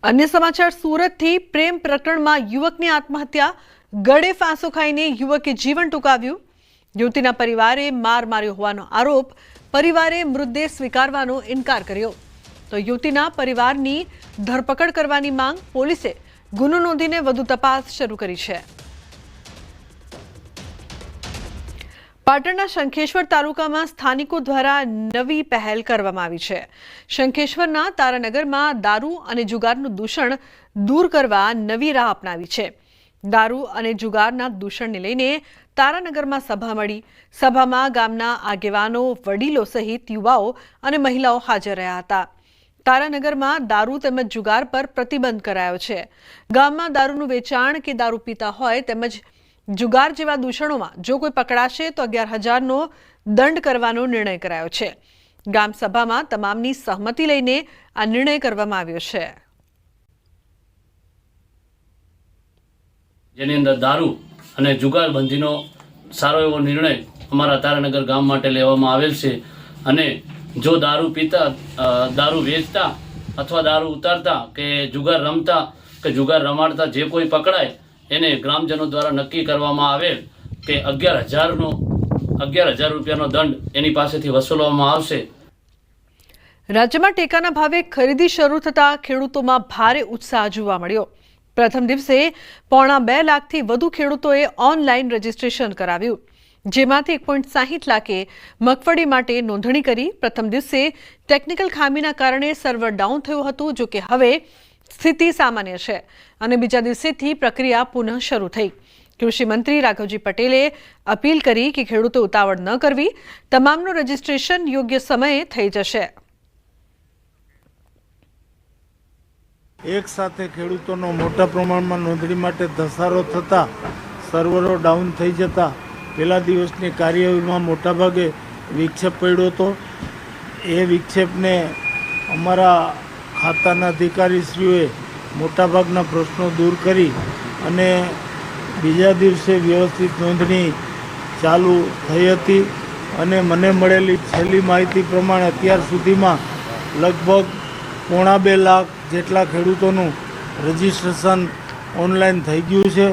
अन्य समाचार सूरत थी प्रेम प्रकरण में युवक ने आत्महत्या गळे फांसो खाईने युवके जीवन टूंकाव्યું। युवतीना परिवारे मार मार्यो होવાનો आरोप परिवारे मृतदेह स्वीकारવાનો इनकार कर्यो तो युवतीना परिवारनी धरपकड़ करवानी मांग पोलीसे गुनो नोंधीने વધુ તપાસ શરૂ કરી છે। પાટણના શંખેશ્વર તાલુકામાં સ્થાનિકો દ્વારા નવી પહેલ કરવામાં આવી છે। શંખેશ્વરના તારાનગરમાં દારૂ અને જુગારનું દૂષણ દૂર કરવા નવી રાહ અપનાવી છે। દારૂ અને જુગારના દૂષણને લઈને તારાનગરમાં સભા મળી। સભામાં ગામના આગેવાનો, વડીલો સહિત યુવાઓ અને મહિલાઓ હાજર રહ્યા હતા। તારાનગરમાં દારૂ તેમજ જુગાર પર પ્રતિબંધ કરાયો છે। ગામમાં દારૂનું વેચાણ કે દારૂ પીતા હોય તેમજ जुगार जेवा दूषणों में जो कोई पकड़ाशे तो 11,000 नो दंड करवानो निर्णय करायो छे। गाम सभा में तमामनी सहमति लईने आ निर्णय करवामां आव्यो छे। जेनी अंदर दारू अने जुगार बंधीनो सारो एवो निर्णय अमारा तारानगर गाम माटे लेवामां आवेल छे। अने जो दारू पीता, दारू वेचता अथवा दारू उतारता के जुगार रमता के जुगार रमाड़ता जे कोई पकड़ाय એને ગ્રામજનો દ્વારા નક્કી કરવામાં આવેલ કે 11,000 રૂપિયાનો દંડ એની પાસેથી વસૂલવામાં આવશે। રાજ્યમાં ટેકાના ભાવે ખરીદી શરૂ થતા ખેડૂતોમાં ભારે ઉત્સાહ જોવા મળ્યો। પ્રથમ દિવસે 1.25 લાખથી વધુ ખેડૂતોએ ઓનલાઈન રજીસ્ટ્રેશન કરાવ્યું, જેમાંથી 1.60 લાખે મગફળી માટે નોંધણી કરી। પ્રથમ દિવસે ટેકનિકલ ખામીના કારણે સર્વર ડાઉન થયું હતું, જો કે હવે स्थिति सामान्य है और बीजा दिवसेथी प्रक्रिया पुनः शुरू थई। कृषि मंत्री राघवजी पटेले अपील करी कि खेडूते उतावळ न करवी, तमामનું रजिस्ट्रेशन योग्य समये थई जशे। एक साथे खेडूतोनो मोटा प्रमाणमां नोंधणी माटे धसारो थता सर्वरो डाउन थई जता पहेला दिवसनी कार्यवाहीमां मोटा भागे विक्षेप पड्यो हतो। ए विक्षेपने अमारा खाताना अधिकारीश्रीओए मोटाभागना प्रश्नों दूर करी अने बीजा दिवसे व्यवस्थित नोंधणी चालू थई हती अने मने मळेली छेल्ली माहिती प्रमाणे अत्यार सुधीमां लगभग 1.25 लाख जेटला खेडूतोनुं रजिस्ट्रेशन ऑनलाइन थई गयुं छे।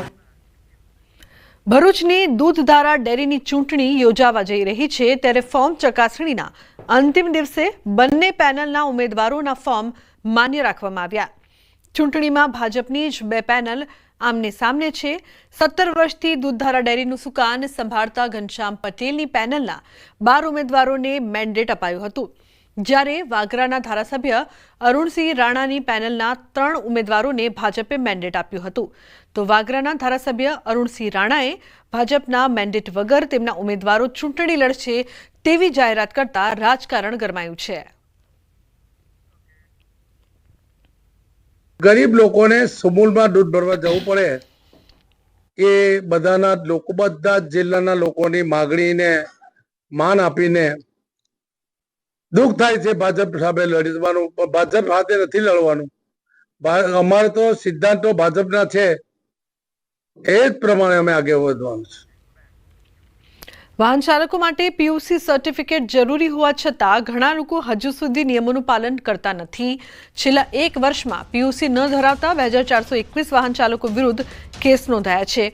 ભરૂચની દૂધધારા ડેરીની ચૂંટણી યોજાવા જઈ રહી છે, ત્યારે ફોર્મ ચકાસણીના અંતિમ દિવસે બંને પેનલના ઉમેદવારોના ફોર્મ માન્ય રાખવામાં આવ્યા। ચૂંટણીમાં ભાજપની જ 2 પેનલ આમને સામને છે। 17 વર્ષથી દૂધધારા ડેરીનું સુકાન સંભાળતા ઘનશ્યામ પટેલની પેનલના 12 ઉમેદવારોને મેન્ડેટ અપાયું હતું, જ્યારે વાગરાના ધારાસભ્ય અરુણસિંહ રાણાની પેનલના 3 ઉમેદવારોને ભાજપે મેન્ડેટ આપ્યું હતું, તો વાગરાના ધારાસભ્ય અરુણસિંહ રાણાએ ભાજપના મેન્ડેટ વગર તેમના ઉમેદવારો ચૂંટણી લડશે તેવી જાહેરાત કરતા રાજકારણ ગરમાયું છે। गरीब लोगों ने समूल में दूध भरवा जवुं पड़े ए बधाना लोको बधा जिल्लाना लोकोनी मागणी ने मान आपीने दुख थाय छे। भाजप सामे लड़वानुं, भाजप साथे नथी लड़वानुं। अमारे तो सिद्धांतो भाजपना छे, ए ज प्रमाणे अमे आगे वधवानुं छे। वाहन चालको माटे पीयूसी सर्टिफिकेट जरूरी होवा छतां घणा लोको हजू सुधी नियमोनुं पालन करता नथी। छेल्ला 1 वर्षमां पीयूसी न धरावता 2421 वाहन चालको विरुद्ध केस नोंधाया छे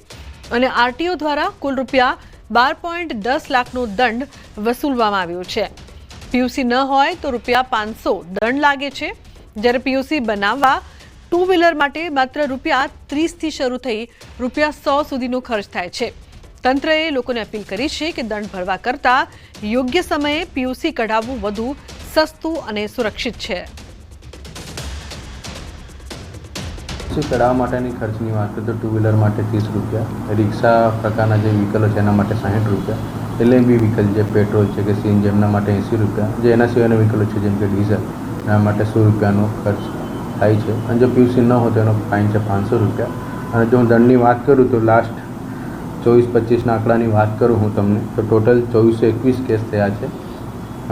अने आरटीओ द्वारा कुल रूपिया 12.10 लाखनो दंड वसूलवामां आव्यो छे। पीयूसी न होय तो रूपिया 500 दंड लागे छे, ज्यारे पीयूसी बनाववा 2 व्हीलर माटे मात्र रूपिया 30 थी शरू थई रूपिया 100 सुधीनो खर्च थाय छे। तंत्रए लोकोने अपील करी छे कि दंड भरवा करता योग्य समये पीयूसी कढावવું વધુ સસ્તું અને સુરક્ષિત છે। કઢાવવા માટેની ખર્ચની વાત કરીએ તો 2 વ્હીલર માટે 30 રૂપિયા, રિક્ષા પ્રકારના જે વ્હીકલો છે એના માટે 60 રૂપિયા, એલએમબી વ્હીકલ જે પેટ્રોલ છે કે સીએનજી એમના માટે 80 રૂપિયા, જે એના સિવાયના વ્હીકલો છે જેમ કે ડીઝલ એના માટે 100 રૂપિયાનો ખર્ચ થાય છે। અને જો પીયુસી ન હોય તો એનો ફાઇન છે 500 રૂપિયા। અને જો હું દંડની વાત કરું તો લાસ્ટ 24-25 આંકડાની વાત કરું હું તમને તો ટોટલ 2421 કેસ થયા છે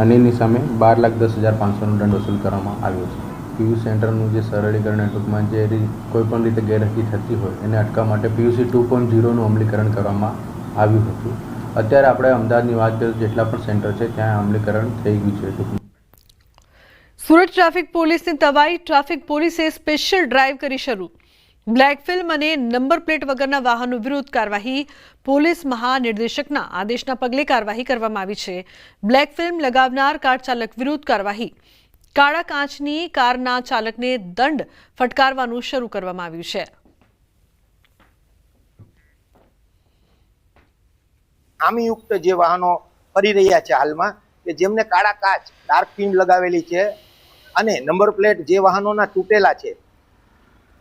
અને એની સામે 12,10,500નો દંડ વસૂલ કરવામાં આવ્યો છે। પીયુસી સેન્ટરનું જે સરળીકરણ ટૂંકમાં જે કોઈપણ રીતે ગેરરીતિ થતી હોય એને અટકાવવા માટે પીયુસી 2.0નું અમલીકરણ કરવામાં આવ્યું હતું। અત્યારે આપણે અમદાવાદની વાત કરીએ જેટલા પણ સેન્ટર છે ત્યાં અમલીકરણ થઈ ગયું છે। સુરત ટ્રાફિક પોલીસની તવાઈ. ટ્રાફિક પોલીસે સ્પેશિયલ ડ્રાઈવ કરી શરૂ. બ્લેક ફિલ્મ અને નંબર પ્લેટ વગરના વાહનો વિરુદ્ધ કાર્યવાહી. પોલીસ મહાનિર્દેશકના આદેશના પગલે કાર્યવાહી કરવામાં આવી છે. બ્લેક ફિલ્મ લગાવનાર કાર ચાલક વિરુદ્ધ કાર્યવાહી. કાળા કાચની કારના ચાલકને દંડ ફટકારવાનું શરૂ કરવામાં આવ્યું છે. ખામીયુક્ત જે વાહનો ફરી રહ્યા છે હાલમાં, કે જેમને કાળા કાચ ડાર્ક ફિલ્મ લગાવેલી છે અને નંબર પ્લેટ જે વાહનોના તૂટેલા છે,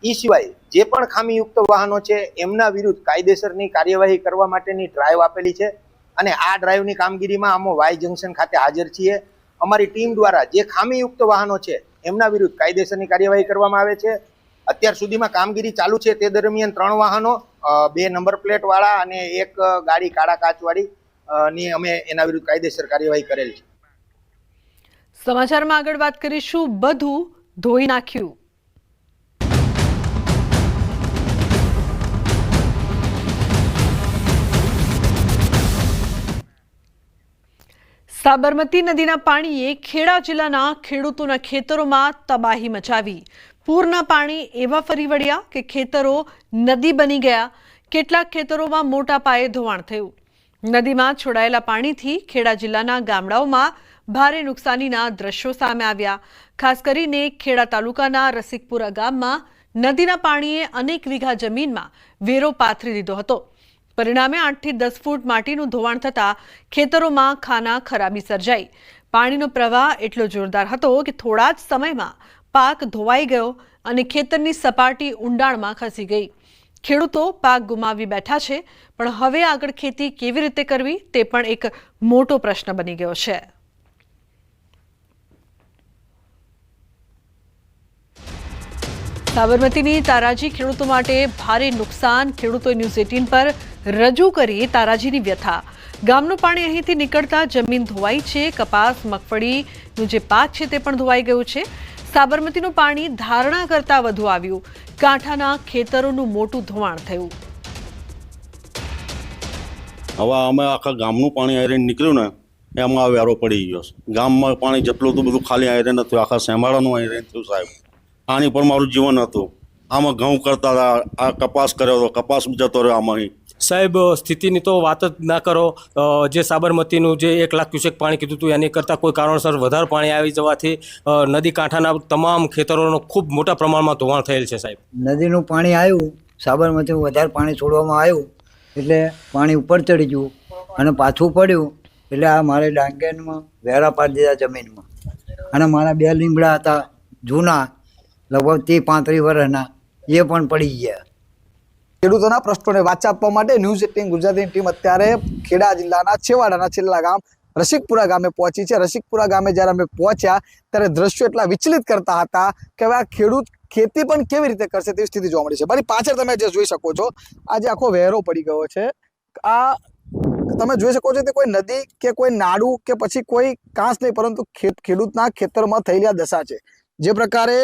એ સિવાય જે પણ ખામીયુક્ત વાહનો છે એમના વિરુદ્ધ કાયદેસરની કાર્યવાહી કરવા માટેની ડ્રાઈવ આપેલી છે. અને આ ડ્રાઈવની કામગીરીમાં અમે વાય જંકશન ખાતે હાજર છીએ. અમારી ટીમ દ્વારા જે ખામીયુક્ત વાહનો છે એમના વિરુદ્ધ કાયદેસરની કાર્યવાહી કરવામાં આવે છે. અત્યાર સુધીમાં કામગીરી ચાલુ છે. તે દરમિયાન 3 વાહનો, 2 નંબર પ્લેટ વાળા અને 1 ગાડી કાળા કાચવાળી ની અમે એના વિરુદ્ધ કાયદેસર કાર્યવાહી કરેલ છે. સમાચારમાં આગળ વાત કરીશું. બધું ધોઈ નાખ્યું. સાબરમતી નદીના પાણીએ ખેડા જિલ્લાના ખેડૂતોના ખેતરોમાં તબાહી મચાવી. પૂરના પાણી એવા ફરી વળ્યા કે ખેતરો નદી બની ગયા. કેટલાક ખેતરોમાં મોટા પાયે ધોવાણ થયું. નદીમાં છોડાયેલા પાણીથી ખેડા જિલ્લાના ગામડાઓમાં ભારે નુકસાનીના દ્રશ્યો સામે આવ્યા. ખાસ કરીને ખેડા તાલુકાના રસિકપુરા ગામમાં નદીના પાણીએ અનેક વીઘા જમીનમાં વેરો પાથરી દીધો હતો. પરિણામે 8 થી 10 ફૂટ માટીનું ધોવાણ થતાં ખેતરોમાં ખાના ખરાબી સર્જાઈ. પાણીનો પ્રવાહ એટલો જોરદાર હતો કે થોડા જ સમયમાં પાક ધોવાઈ ગયો અને ખેતરની સપાટી ઊંડાણમાં ખસી ગઈ. ખેડૂતો પાક ગુમાવી બેઠા છે, પણ હવે આગળ ખેતી કેવી રીતે કરવી તે પણ એક મોટો પ્રશ્ન બની ગયો છે. સાબરમતીની તારાજી ખેડૂતો માટે ભારે નુકસાન. ખેડૂતોએ ન્યૂઝ 18 પર રજૂ કરી તારાજીની વ્યથા. ગામનું પાણી અહીંથી નીકળતા જમીન ધોવાઈ છે. કપાસ, મગફળીનું જે પાક છે તે પણ ધોવાઈ ગયું છે. સાબરમતીનું પાણી ધારણા કરતાં વધુ આવ્યું. કાંઠાના ખેતરોનું મોટું ધોવાણ થયું. હવે અમે આખા ગામનું પાણી આયરન નીકળ્યું ને એમાં વેરો પડી ગયો. ગામમાં પાણી જેટલું હતું બધું ખાલી આયરન હતું, આખા શેમાળાનું આયરન થયું સાહેબ. આની પર મારું જીવન હતું. આમાં ઘઉં કરતા હતા, આ કપાસ કર્યો હતો, કપાસ જતો રહ્યો આમાં. સાહેબ, સ્થિતિની તો વાત જ ના કરો. જે સાબરમતીનું જે 1 લાખ ક્યુસેક પાણી કીધું હતું એની કરતાં કોઈ કારણસર વધારે પાણી આવી જવાથી નદી કાંઠાના તમામ ખેતરોનો ખૂબ મોટા પ્રમાણમાં ધોવાણ થયેલ છે સાહેબ. નદીનું પાણી આવ્યું, સાબરમતીનું વધારે પાણી છોડવામાં આવ્યું એટલે પાણી ઉપર ચડી ગયું અને પાછું પડ્યું એટલે આ મારે ડાંગેનમાં વેરા પાડી દીધા જમીનમાં. અને મારા 2 લીમડા હતા જૂના, લગભગ 30-35 વર્ષના, એ પણ પડી ગયા. ખેડૂતોના પ્રશ્નોને વાચા આપવા માટે ન્યૂઝ 18 ગુજરાતીની ટીમ અત્યારે ખેડા જિલ્લાના છેવાડાના છેલ્લા ગામ રસિકપુરા ગામે પહોંચી છે. રસિકપુરા ગામે જ્યારે અમે પહોંચ્યા ત્યારે દ્રશ્યો એટલા વિચલિત કરતા હતા કે હવે આ ખેડૂત ખેતી પણ કેવી રીતે કરશે તેવી સ્થિતિ જોવા મળી છે. મારી પાછળ તમે જે જોઈ શકો છો, આજે આખો વહેરો પડી ગયો છે. આ તમે જોઈ શકો છો તે કોઈ નદી કે કોઈ નાડું કે પછી કોઈ કાંસ નહીં, પરંતુ ખેડૂતના ખેતરમાં થયેલી આ દશા છે. જે પ્રકારે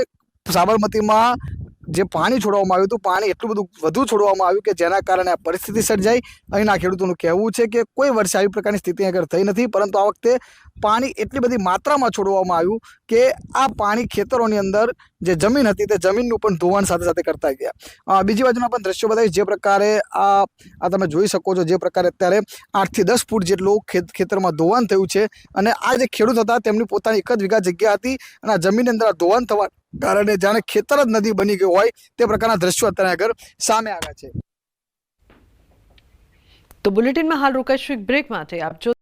સાબરમતીમાં જે પાણી છોડવામાં આવ્યું હતું, પાણી એટલું બધું વધુ છોડવામાં આવ્યું કે જેના કારણે આ પરિસ્થિતિ સર્જાઈ. અહીંના ખેડૂતોનું કહેવું છે કે કોઈ વર્ષે આવી પ્રકારની સ્થિતિ આગળ થઈ નથી, પરંતુ આ વખતે પાણી એટલી બધી માત્રામાં છોડવામાં આવ્યું કે આ પાણી ખેતરોની અંદર જે જમીન હતી તે જમીનનું પણ ધોવાણ સાથે સાથે કરતા ગયા. બીજી બાજુના પણ દ્રશ્યો બતાવી. જે પ્રકારે આ તમે જોઈ શકો છો, જે પ્રકારે અત્યારે 8 થી 10 ફૂટ જેટલું ખેતરમાં ધોવાણ થયું છે. અને આ જે ખેડૂત હતા તેમની પોતાની 1 જ વીઘા જગ્યા હતી અને આ જમીનની અંદર ધોવાણ થવા કારણે જાણે ખેતર જ નદી બની ગયું હોય તે પ્રકારના દ્રશ્યો અત્યારે આગળ સામે આવ્યા છે. તો બુલેટિનમાં હાલ રોકાઈશું એક બ્રેક માટે. આપ જો